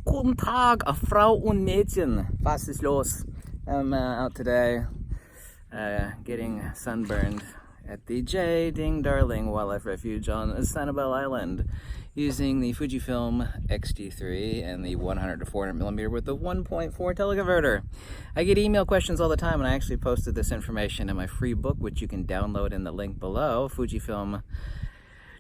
Guten Tag, Frau und Mädchen. Was ist los? I'm out today getting sunburned at the J. Ding Darling Wildlife Refuge on Sanibel Island using the Fujifilm X-T3 and the 100 to 400 millimeter with the 1.4 teleconverter. I get email questions all the time, and I actually posted this information in my free book, which you can download in the link below, Fujifilm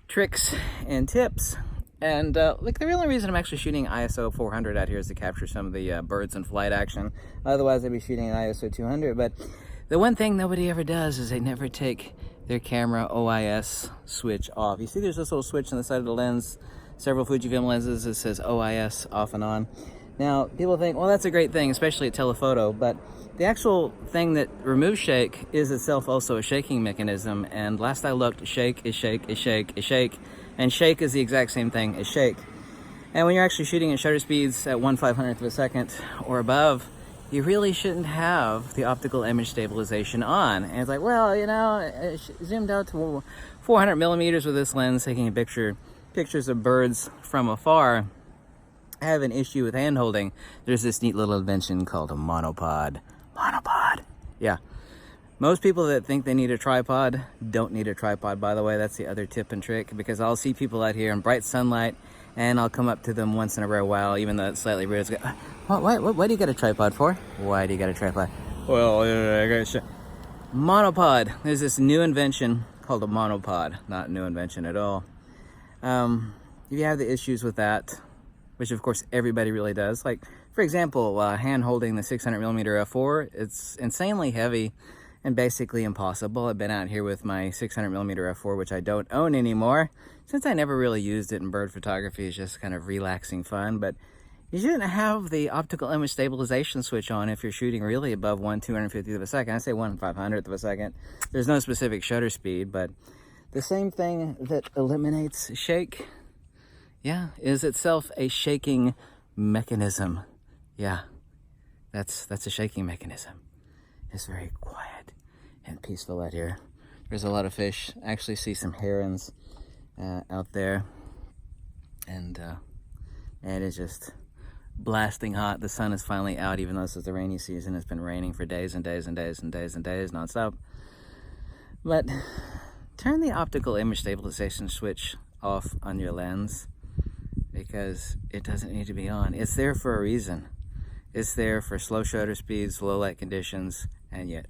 Tricks and Tips. And like, the only reason I'm actually shooting ISO 400 out here is to capture some of the birds in flight action. Otherwise, I'd be shooting at ISO 200. But the one thing nobody ever does is they never take their camera OIS switch off. You see there's this little switch on the side of the lens, several Fujifilm lenses, that says OIS off and on. Now, people think, well, that's a great thing, especially at telephoto, but the actual thing that removes shake is itself also a shaking mechanism. And last I looked, shake is shake is shake is shake. And shake is the exact same thing as shake. And when you're actually shooting at shutter speeds at 1/500th of a second or above, you really shouldn't have the optical image stabilization on. And it's like, well, you know, I zoomed out to 400 millimeters with this lens, taking pictures of birds from afar. I have an issue with hand holding. There's this neat little invention called a monopod. Monopod. Yeah. Most people that think they need a tripod don't need a tripod, by the way. That's the other tip and trick, because I'll see people out here in bright sunlight and I'll come up to them once in a rare while, even though it's slightly weird. Why do you get a tripod for? Why do you get a tripod? Well, I got monopod. There's this new invention called a monopod. Not a new invention at all. If you have the issues with that, which of course everybody really does, like for example, hand holding the 600 millimeter f4, it's insanely heavy and basically impossible. I've been out here with my 600 millimeter f4, which I don't own anymore, since I never really used it in bird photography. It's just kind of relaxing fun. But you shouldn't have the optical image stabilization switch on if you're shooting really above 1/250th of a second. I say 1/500th of a second. There's no specific shutter speed, but the same thing that eliminates shake, yeah, is itself a shaking mechanism. Yeah, that's a shaking mechanism. It's very quiet and peaceful out here. There's a lot of fish. I actually see some herons out there. And it is just blasting hot. The sun is finally out, even though this is the rainy season. It's been raining for days and days and days and days and days nonstop. But turn the optical image stabilization switch off on your lens, because it doesn't need to be on. It's there for a reason. It's there for slow shutter speeds, low light conditions, and yet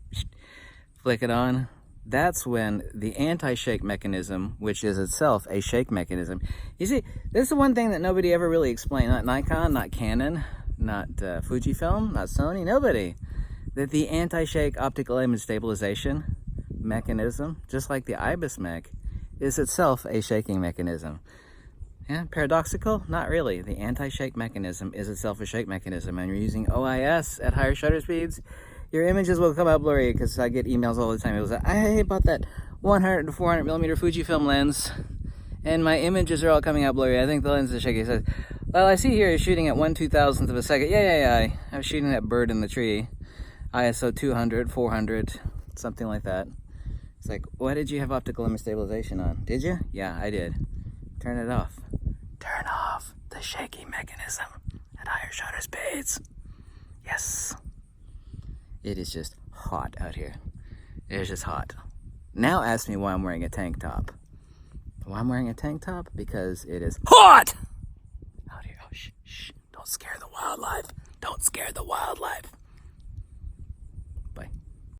flick it on. That's when the anti-shake mechanism, which is itself a shake mechanism. You see, this is the one thing that nobody ever really explained. Not Nikon, not Canon, not Fujifilm, not Sony, nobody. That the anti-shake optical image stabilization mechanism, just like the IBIS mech, is itself a shaking mechanism. Yeah, paradoxical? Not really. The anti-shake mechanism is itself a shake mechanism, and you're using OIS at higher shutter speeds, your images will come out blurry, because I get emails all the time. It was like, I bought that 100 to 400 millimeter Fujifilm lens, and my images are all coming out blurry. I think the lens is shaky. He says, well, I see here you're shooting at 1/2000th of a second. Yeah. I was shooting that bird in the tree. ISO 200, 400, something like that. It's like, why did you have optical image stabilization on? Did you? Yeah, I did. Turn it off. Turn off the shaking mechanism at higher shutter speeds. Yes. It is just hot out here. It is just hot. Now ask me why I'm wearing a tank top. Why I'm wearing a tank top? Because it is hot out here. Oh, shh. Don't scare the wildlife. Don't scare the wildlife.